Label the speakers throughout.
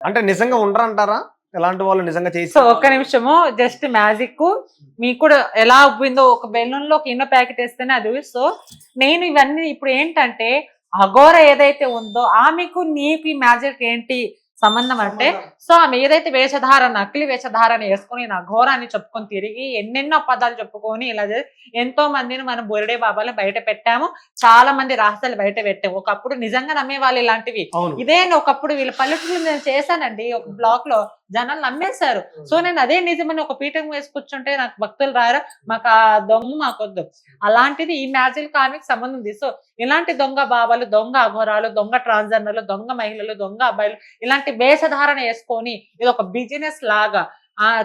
Speaker 1: అంటే నిజంగా ఉండరంటారా? ఎలాంటి వాళ్ళు నిజంగా చేసి
Speaker 2: సో ఒక్క నిమిషము జస్ట్ మ్యాజిక్ మీకు కూడా ఎలా ఉబ్బిందో ఒక బెలూన్ లో ఒక ఇన్నో ప్యాకెట్ వేస్తేనే అది. సో నేను ఇవన్నీ ఇప్పుడు ఏంటంటే అఘోర ఏదైతే ఉందో ఆమెకు నీకు ఈ మ్యాజిక్ ఏంటి సంబంధం అంటే, సో ఆమె ఏదైతే వేషధారణ నకిలీ వేషధారణ వేసుకొని నా ఘోరాన్ని చెప్పుకొని తిరిగి ఎన్నెన్నో పదాలు చెప్పుకొని ఇలా ఎంతో మందిని మనం బొరిడే బాబాలు బయట పెట్టాము. చాలా మంది రహస్యాలు బయట పెట్టాము. ఒకప్పుడు నిజంగా నమ్మేవాళ్ళు ఇలాంటివి. ఇదే ఒకప్పుడు వీళ్ళ పల్లెటూరు నేను చేశానండి ఒక బ్లాక్ లో, జనాలు నమ్మేశారు. సో నేను అదే నిజమని ఒక పీఠం వేసి కూర్చుంటే నాకు భక్తులు రారా, మాకు ఆ దొంగ మాకొద్దు. అలాంటిది ఈ మ్యాజిక్ కామిక్ సంబంధం ఉంది. సో ఇలాంటి దొంగ బాబాలు, దొంగ అఘోరాలు, దొంగ ట్రాన్స్జెండర్లు, దొంగ మహిళలు, దొంగ అబ్బాయిలు ఇలాంటి వేషధారణ వేసుకొని ఇది ఒక బిజినెస్ లాగా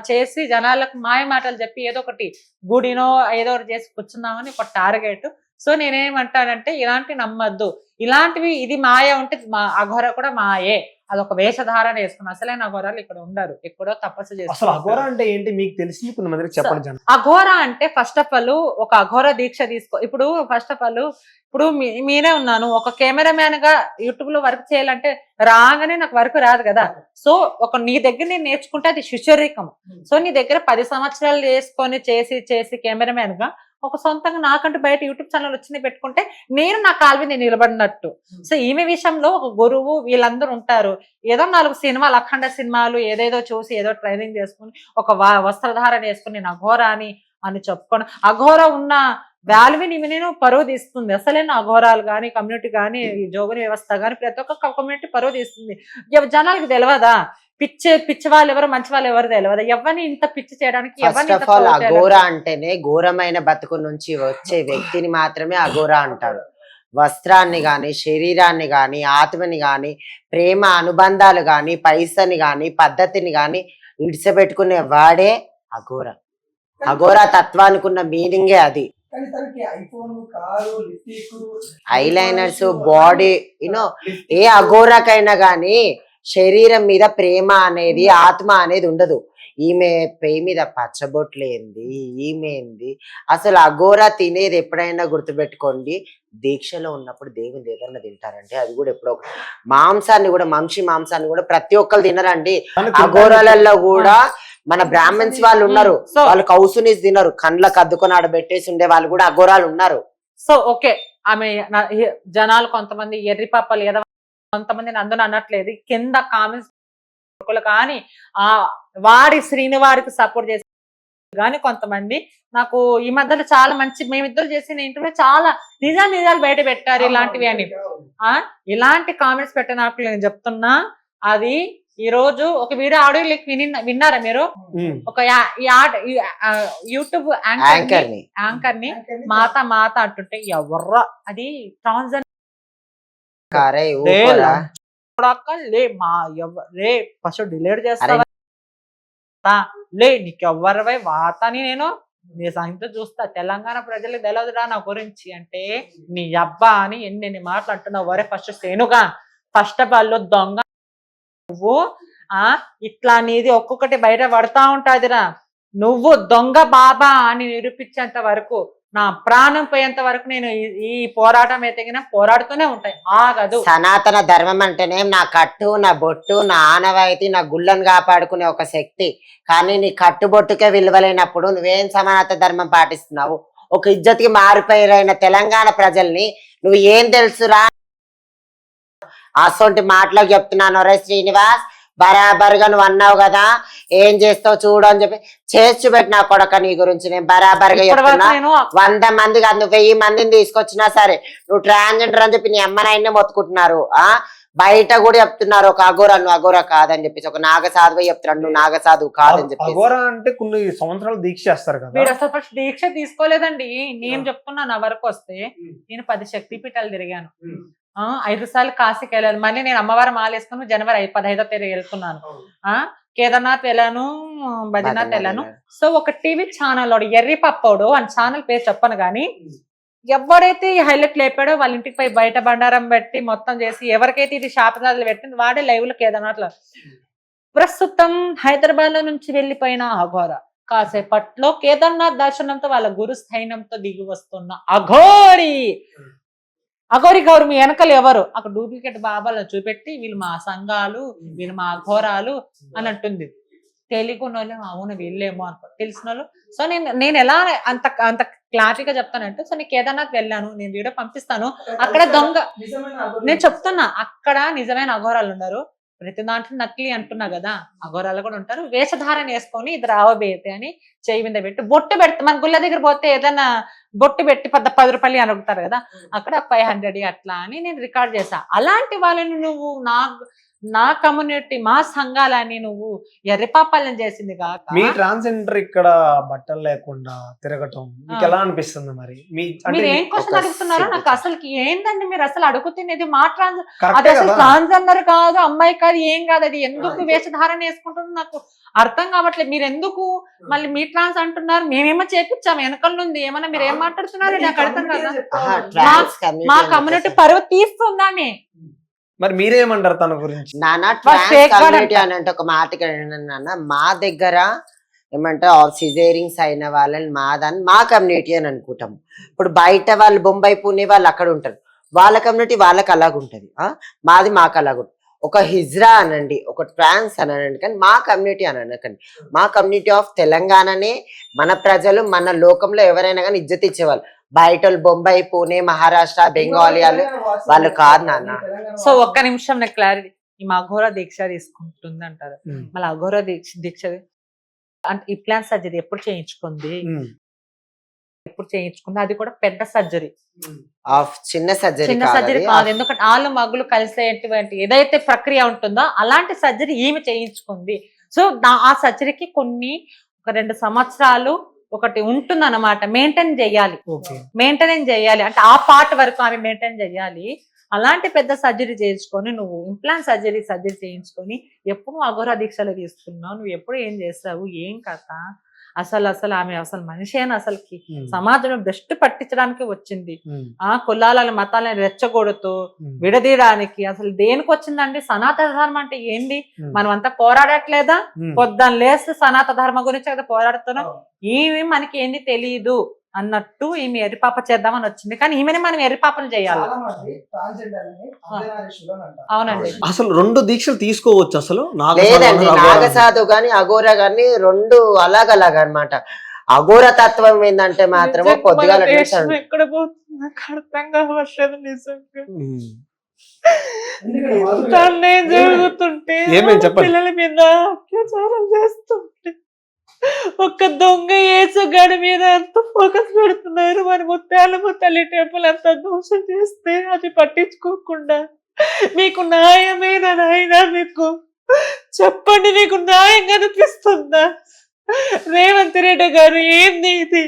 Speaker 2: చేసి జనాలకు మాయ మాటలు చెప్పి ఏదో ఒకటి గుడినో ఏదో ఒకటి చేసి కూర్చుందామని ఒక టార్గెట్. సో నేనేమంటానంటే ఇలాంటి నమ్మద్దు. ఇలాంటివి ఇది మాయ ఉంటే అఘోర కూడా మాయే. అదొక వేషధారణ వేసుకుని అసలైన అఘోరాలు ఇక్కడ ఉండరు, ఎక్కడో తపస్సు
Speaker 1: అసలు అఘోర
Speaker 2: చేస్తారు.
Speaker 1: అంటే ఏంటి మీకు తెలిసింది కొన్ని మందికి చెప్పండి జనం.
Speaker 2: అఘోర అంటే ఫస్ట్ ఆఫ్ ఆల్ ఒక అఘోర దీక్ష తీసుకో. ఇప్పుడు ఫస్ట్ ఆఫ్ ఆల్ ఇప్పుడు మీరే ఉన్నాను ఒక కెమెరామ్యాన్ గా యూట్యూబ్ లో వర్క్ చేయాలంటే రాగానే నాకు వర్క్ రాదు కదా. సో ఒక నీ దగ్గర నేను నేర్చుకుంటే అది శిష్యరికం. సో నీ దగ్గర 10 సంవత్సరాలు చేసుకొని చేసి కెమెరామ్యాన్ గా ఒక సొంతంగా నాకంటూ బయట యూట్యూబ్ ఛానల్ వచ్చింది పెట్టుకుంటే నేను నా కాలు మీద నిలబడినట్టు. సో ఈమె విషయంలో ఒక గురువు వీళ్ళందరూ ఉంటారు. ఏదో 4 సినిమాలు అఖండ సినిమాలు ఏదేదో చూసి ఏదో ట్రైనింగ్ చేసుకుని ఒక వస్త్రధారణ వేసుకుని నేను అఘోర అని చెప్పుకోను. అఘోర ఉన్న వాల్యూని నేను పరువు తీస్తుంది. అసలైన అఘోరాలు కానీ కమ్యూనిటీ కానీ జోగుని వ్యవస్థ కానీ ప్రతి ఒక్క కమ్యూనిటీ పరువు తీస్తుంది. జనాలకు తెలియదా పిచ్చి వాళ్ళు ఎవరు మంచి వాళ్ళు ఎవరు తెలియదు. ఎవరిని ఇంత పిచ్చి చేయడానికి
Speaker 3: అఘోర అంటేనే ఘోరమైన బతుకు నుంచి వచ్చే వ్యక్తిని మాత్రమే అఘోర అంటారు. వస్త్రాన్ని గాని, శరీరాన్ని గాని, ఆత్మని గాని, ప్రేమ అనుబంధాలు గాని, పైసని గాని, పద్ధతిని గాని ఇడిసబెట్టుకునే వాడే అఘోర. అఘోర తత్వానికి ఉన్న మీనింగే అది. ఐలైనర్స్, బాడీ యూనో ఏ అఘోరకైనా గాని శరీరం మీద ప్రేమ అనేది, ఆత్మ అనేది ఉండదు. ఈమె పేయి మీద పచ్చబొట్లేంది, ఈమెంది. అసలు అఘోర తినేది ఎప్పుడైనా గుర్తుపెట్టుకోండి, దీక్షలో ఉన్నప్పుడు దేవుని ఏదన్నా తింటారంటే అది కూడా ఎప్పుడో మాంసాన్ని కూడా, మాంసాన్ని కూడా ప్రతి ఒక్కరు తినరండి. అఘోరాలలో కూడా మన బ్రాహ్మణ్స్ వాళ్ళు ఉన్నారు, వాళ్ళు కౌసునీస్ తినరు, కండ్లకు అద్దుకొని ఆడబెట్టేసి ఉండే వాళ్ళు కూడా అఘోరాలు ఉన్నారు.
Speaker 2: సో ఓకే ఆమె జనాలు కొంతమంది ఎర్రి పాపలు ఏదో కొంతమంది అందరూ అనట్లేదు, కింద కామెంట్స్ కానీ వాడి శ్రీనివారికి సపోర్ట్ చేసి కానీ కొంతమంది నాకు ఈ మధ్యలో చాలా మంచి మేమిద్దరు చేసిన ఇంటర్వ్యూ చాలా నిజాలు బయట పెట్టారు ఇలాంటివి అని. ఇలాంటి కామెంట్స్ పెట్టినప్పుడు నేను చెప్తున్నా, అది ఈ రోజు ఒక వీడియో ఆడియో లింక్ విన్నారా మీరు? ఒక యూట్యూబ్ యాంకర్ ని మాత అంటుంటే ఎవర్రా అది ట్రాన్స్జెండర్ ఫస్ట్ డిలీట్ చేస్తా లే నీకెవ్వరవై వాత అని నేను నీ సంగతి చూస్తా. తెలంగాణ ప్రజలకు తెలియదురా నా గురించి అంటే నీ అబ్బా అని ఎన్ని మాటలు అంటున్నావు. వరే ఫస్ట్ సేనుగా ఫస్ట్ ఆఫ్ ఆల్ దొంగ నువ్వు ఇట్లా నీది ఒక్కొక్కటి బయట పడతా ఉంటాదిరా. నువ్వు దొంగ బాబా అని నిరూపించేంత వరకు, నా ప్రాణం పోయేంత వరకు నేను ఈ పోరాటం ఎదిగినా పోరాడుతూనే ఉంటాయి, ఆగదు.
Speaker 3: సనాతన ధర్మం అంటేనే నా కట్టు, నా బొట్టు, నా ఆనవాయితీ, నా గుళ్ళను కాపాడుకునే ఒక శక్తి. కానీ నీ కట్టుబొట్టుకే విలువలేనప్పుడు నువ్వేం సమానత ధర్మం పాటిస్తున్నావు? ఒక ఇజ్జతికి మారిపోయిన తెలంగాణ ప్రజల్ని నువ్వు ఏం తెలుసురా? అసొంటి మాటలకు చెప్తున్నాను రే శ్రీనివాస్, బరాబర్గా నువ్వు అన్నావు కదా ఏం చేస్తావు చూడు అని చెప్పి చేసి చూపెట్టి నా కొడక నీ గురించి నేను బరాబర్గా చెప్తున్నా. 100 మంది కాదు, నువ్వు 1000 మందిని తీసుకొచ్చినా సరే నువ్వు ట్రాన్స్జెండర్ అని చెప్పి నీ అమ్మనాయన్నే మొత్తుకుంటున్నారు. బయట కూడా చెప్తున్నారు ఒక అఘోర, నువ్వు అఘోర కాదని చెప్పేసి, ఒక నాగసాధువు చెప్తున్నాడు నువ్వు నాగసాధువు కాదని చెప్పి.
Speaker 1: అఘోర అంటే కొన్ని సంవత్సరాలు దీక్ష చేస్తారు కదా.
Speaker 2: మీరు అసలు ఫస్ట్ దీక్ష తీసుకోలేదండి. నేను చెప్తున్నా, నా వరకు వస్తే నేను 10 శక్తిపీఠాలు తిరిగాను, 5 సార్లు కాశీకి వెళ్ళాను. మళ్ళీ నేను అమ్మవారి మాల వేసుకుని జనవరి 15వ తేదీ వెళ్తున్నాను. కేదార్నాథ్ వెళ్ళాను, బద్రీనాథ్ వెళ్ళాను. సో ఒక టీవీ ఛానల్ ఎర్రి పప్పోడు అని ఛానల్ పేరు చెప్పను కానీ ఎవడైతే ఈ హైలైట్ లేపాడో వాళ్ళ ఇంటికి పోయి బయట బండారం పెట్టి మొత్తం చేసి ఎవరికైతే ఇది శాపనాథులు పెట్టింది వాడే లైవ్ లో కేదార్నాథ్ లో. ప్రస్తుతం హైదరాబాద్ లో నుంచి వెళ్ళిపోయిన అఘోర కాసేపట్లో కేదార్నాథ్ దర్శనంతో వాళ్ళ గురు స్థైనంతో దిగి వస్తున్న అఘోరి అఘోరి గౌరు మీ వెనకలు ఎవరు అక్కడ డూప్లికేట్ బాబాలను చూపెట్టి వీళ్ళు మా సంఘాలు వీళ్ళు మా అఘోరాలు అని అంటుంది. తెలియకున్న వాళ్ళు అవును వీళ్ళేమో అనుకో, తెలిసిన వాళ్ళు. సో నేను ఎలా అంత క్లారిటీగా చెప్తానంటే, సో నేను కేదార్నాథ్ వెళ్ళాను, నేను వీడియో పంపిస్తాను. అక్కడ దొంగ నేను చెప్తున్నా, అక్కడ నిజమైన అఘోరాలు ఉన్నారు. ప్రతి దాంట్లో నకిలీ అంటున్నా కదా, అఘోరాలు కూడా ఉంటారు. వేషధారణ వేసుకొని ఇది రావబేతే అని చేయి మీద పెట్టి బొట్టు పెడితే, మన గుళ్ళ దగ్గర పోతే ఏదైనా బొట్టు పెట్టి 10 రూపాయలు అని అడుగుతారు కదా, అక్కడ 500 అట్లా అని నేను రికార్డ్ చేశా. అలాంటి వాళ్ళని నువ్వు నా కమ్యూనిటీ మా సంఘాలని నువ్వు ఎర్రిపాపాలను చేసింది కాక,
Speaker 1: మీ ట్రాన్స్జెండర్ ఇక్కడ బట్టలు లేకుండా తిరగటం మీకు ఎలా అనిపిస్తుంది? మరి
Speaker 2: మీరు ఏం క్వశ్చన్ అడుగుతున్నారో నాకు అసలుకి ఏందండి మీరు అసలు అడుగుతున్నది? మా అది
Speaker 1: కరెక్టే
Speaker 2: అసలు
Speaker 1: కదా?
Speaker 2: ట్రాన్స్జెండర్ కాదు, అమ్మాయి కాదు, ఏం కాదు. అది ఎందుకు వేషధారణ వేసుకుంటుంది నాకు అర్థం కావట్లేదు. మీరు ఎందుకు మళ్ళీ మీ ట్రాన్స్ అంటున్నారు? మేమేమో చేపించాము వెనకల నుండి, ఏమన్నా మీరు ఏం మాట్లాడుతున్నారు నాకు అర్థం కదా. మా కమ్యూనిటీ పరువు తీస్తుందామే.
Speaker 1: మరి మీరేమంటారు తన గురించి?
Speaker 3: నాన్న
Speaker 2: fake
Speaker 3: ట్రాన్స్
Speaker 2: God
Speaker 3: కమ్యూనిటీ
Speaker 2: అంట.
Speaker 3: అని అంటే ఒక మాట నాన్న, మా దగ్గర ఏమంటే సిజేరింగ్స్ అయిన వాళ్ళని మాదని మా కమ్యూనిటీ అని అనుకుంటాము. ఇప్పుడు బయట వాళ్ళు బొంబాయి పుణే వాళ్ళు అక్కడ ఉంటారు, వాళ్ళ కమ్యూనిటీ వాళ్ళకి అలాగుంటది, మాది మాకు అలాగుంటుంది. ఒక హిజ్రా అనండి, ఒక ట్రాన్స్ అనండి, కానీ మా కమ్యూనిటీ అని అనకండి. మా కమ్యూనిటీ ఆఫ్ తెలంగాణనే మన ప్రజలు మన లోకంలో ఎవరైనా కానీ ఇజ్జత్ ఇచ్చేవాళ్ళు. బయట వాళ్ళు బొంబాయి పూణే మహారాష్ట్ర బెంగాలీ వాళ్ళు కాదు నాన్న.
Speaker 2: సో ఒక్క నిమిషం నాకు క్లారిటీ, ఈ అఘోర దీక్ష తీసుకుంటుంది అంటారు, మళ్ళీ అఘోర దీక్ష అంటే ఈ ప్లాన్ సర్జరీ ఎప్పుడు చేయించుకుంది? అది కూడా పెద్ద సర్జరీ,
Speaker 3: చిన్న సర్జరీ
Speaker 2: కాదు. ఎందుకంటే ఆళ్ళు మగ్గులు కలిసేటువంటి ఏదైతే ప్రక్రియ ఉంటుందో అలాంటి సర్జరీ ఈమె చేయించుకుంది. సో ఆ సర్జరీకి ఒక 2 సంవత్సరాలు ఒకటి ఉంటుంది అన్నమాట, మెయింటైన్ చేయాలి అంటే ఆ పార్ట్ వరకు ఆమె మెయింటైన్ చేయాలి. అలాంటి పెద్ద సర్జరీ చేయించుకొని నువ్వు ఇంప్లాంట్ సర్జరీ చేయించుకొని ఎప్పుడు అఘోర దీక్షలు తీసుకున్నావు, నువ్వు ఎప్పుడు ఏం చేస్తావు, ఏం కథ అసలు ఆమె అసలు మనిషి అని అసలుకి సమాజంలో దృష్టి పట్టించడానికి వచ్చింది. కులాలను మతాలను రెచ్చగొడుతూ విడదీయడానికి అసలు దేనికి వచ్చిందండి? సనాతన ధర్మం అంటే ఏంది? మనం అంతా పోరాడట్లేదా? పొద్దున్న లేస్తే సనాతన ధర్మం గురించి కదా పోరాడుతున్నాం. ఈమె మనకి ఏంది తెలియదు అన్నట్టు ఈమె ఎర్రిపాప చేద్దామని వచ్చింది, కానీ ఈమెని మనం ఎర్రిపాపలు చేయాలి. అవునండి.
Speaker 1: అసలు 2 దీక్షలు తీసుకోవచ్చు అసలు?
Speaker 3: లేదండి, నాగసాధు గాని అఘోర గాని 2 అలాగలాగా అన్నమాట. అఘోర తత్వం ఏంటంటే మాత్రమే పొద్దుగాల
Speaker 2: ఎక్కడ పోతుంది అర్థం కావట్లేదు నిజంగా. జరుగుతుంటే పిల్లల మీద అత్యాచారం చేస్తుంటే ఒక దొంగ యేసుగాడి మీద ఎంత ఫోకస్ పెడుతున్నారు. మరి ముత్యాలమ్మ తల్లి టెంపుల్ అంత దోషం చేస్తే అది పట్టించుకోకుండా మీకు న్యాయమేనా నాయనా? మీకు చెప్పండి, మీకు న్యాయం కనిపిస్తుందా? రేవంత్ రెడ్డి గారు ఏంది ఇది?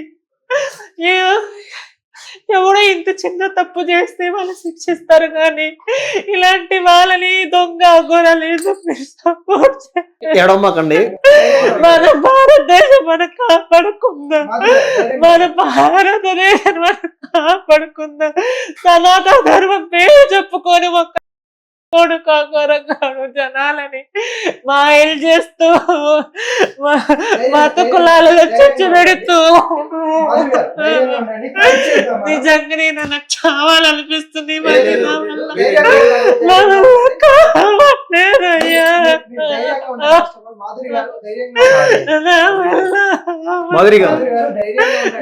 Speaker 2: ఎవడో ఇంత చిన్న తప్పు చేస్తే వాళ్ళు శిక్షిస్తారు, కానీ ఇలాంటి వాళ్ళని దొంగ అఘోరాలు సపోర్ట్
Speaker 1: ఎడమ్మకండి.
Speaker 2: మన భారతదేశం మనం కాపాడుకుందాం, మన భారతదేశం మనం కాపాడుకుందాం. సనాతన ధర్మం పేరు చెప్పుకొని ఒక కాడు జనాలని మాయలు చేస్తూ మత కులాలలో చర్చ పెడుతూ నిజంగా నేను నాకు చావాలనిపిస్తుంది.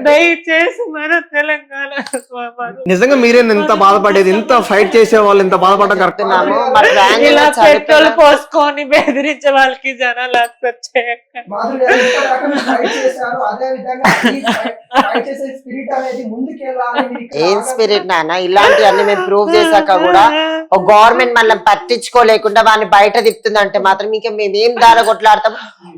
Speaker 2: దయచేసి మన తెలంగాణ
Speaker 1: నిజంగా మీరే ఎంత బాధపడేది, ఇంత ఫైట్ చేసే వాళ్ళు ఎంత బాధపడడం కరెక్ట్.
Speaker 2: ఇలా పెట్రోల్ పోసుకొని బెదిరించే వాళ్ళకి జనాలు యాక్సెప్ట్ చేయకండి.
Speaker 3: ఏం స్పిరిట్ నాన్న, ఇలాంటివన్నీ మేము ప్రూవ్ చేశాక కూడా ఒక గవర్నమెంట్ మనల్ని పట్టించుకోలేకుండా వాడిని బయట తిప్పుతుంది అంటే మాత్రం ఇంకా మేమేం దార కొట్లాడతాం?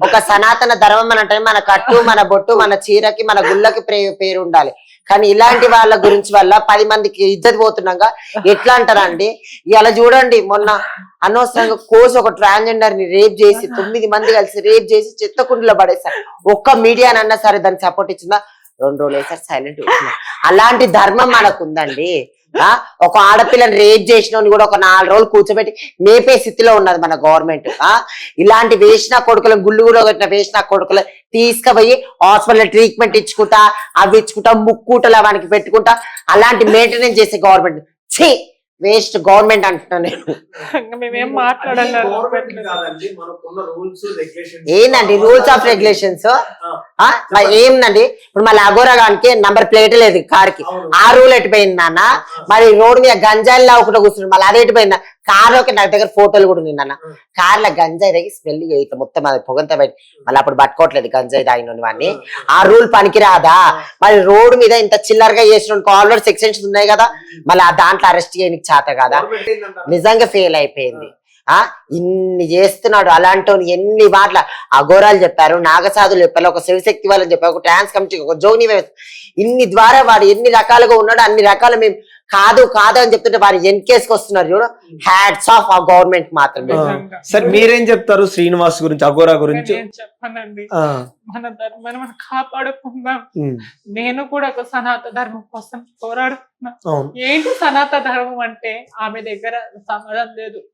Speaker 3: ఒక సనాతన ధర్మం అని అంటే మన కట్టు, మన బొట్టు, మన చీరకి, మన గుళ్ళకి పేరు ఉండాలి. కానీ ఇలాంటి వాళ్ళ గురించి వల్ల 10 మందికి ఇజ్జత్ పోతున్నాగా ఎట్లా అంటారండి? ఇలా చూడండి, మొన్న అనవసరంగా కోసి ఒక ట్రాన్స్జెండర్ ని రేప్ చేసి 9 మంది కలిసి రేప్ చేసి చెత్తకుండలో పడేస్తారు. ఒక్క మీడియా అన్నా సరే దానికి సపోర్ట్ ఇచ్చిందా? 2 రోజులు వేసారు సైలెంట్. అలాంటి ధర్మం మనకు ఉందండి. ఒక ఆడపిల్లని రేప్ చేసిన కూడా ఒక 4 రోజులు కూర్చోబెట్టి మేపే స్థితిలో ఉన్నది మన గవర్నమెంట్. ఇలాంటి వేసిన కొడుకులను గుళ్ళు కూడా కొట్టిన వేసిన కొడుకులు తీసుకుపోయి హాస్పిటల్ ట్రీట్మెంట్ ఇచ్చుకుంటా, అవి ఇచ్చుకుంటా, ముక్కూటలు వానికి పెట్టుకుంటా, అలాంటి మెయింటెనెన్స్ చేసే గవర్నమెంట్ ఛీ వేస్ట్ గవర్నమెంట్ అంటున్నాను నేను.
Speaker 2: ఇంకా మేమేం మాట్లాడాలి
Speaker 3: ఏందండి రూల్స్ ఆఫ్ రెగ్యులేషన్స్ ఏందండి? ఇప్పుడు మళ్ళీ అఘోరా గానికి నంబర్ ప్లేట్ లేదు కార్ కి, ఆ రూల్ ఎట్టిపోయింది నాన్న. మరి రోడ్డు మీద గంజాయిలా ఒకటి కూర్చున్నాడు, మళ్ళీ అది ఎట్టిపోయిందా? కార్ లోకి నా దగ్గర ఫోటోలు కూడా ఉంది నాన్న. కార్ లో గంజాయి తగ్గి స్మెల్ ఇట్లా మొత్తం అది పొగంతా బయట, మళ్ళీ అప్పుడు పట్టుకోవట్లేదు గంజాయి తాగిన వాడిని. ఆ రూల్ పనికిరాదా? మరి రోడ్డు మీద ఇంత చిల్లరగా చేసిన ఆల్రెడీ సెక్షన్స్ ఉన్నాయి కదా, మళ్ళీ దాంట్లో అరెస్ట్ చేయడానికి చేత కదా. నిజంగా ఫెయిల్ అయిపోయింది. ఇన్ని చేస్తున్నాడు అలాంటి ఎన్ని మాటల అఘోరాలు చెప్పారు, నాగసాధులు చెప్పారు, ఒక శివశక్తి వాళ్ళని చెప్పారు, ఒక ట్రాన్స్ కమిటీ, ఒక జోని వ్యవస్థ, ఇన్ని ద్వారా వాడు ఎన్ని రకాలుగా ఉన్నాడు. అన్ని రకాలు మేము కాదు కాదు అని చెప్తుంటే వారు ఎన్కేసుకు వస్తున్నారు చూడు. హ్యాట్స్ ఆఫ్ ఆ గవర్నమెంట్ మాత్రమే.
Speaker 1: సరే మీరేం చెప్తారు శ్రీనివాస్ గురించి, అఘోరా గురించి?
Speaker 2: చెప్పానండి, మన ధర్మాన్ని మనం కాపాడుకుందాం. నేను కూడా ఒక సనాతన ధర్మం కోసం పోరాడుతున్నా. ఏంటి సనాతన ధర్మం అంటే ఆమె దగ్గర సమాధానం లేదు.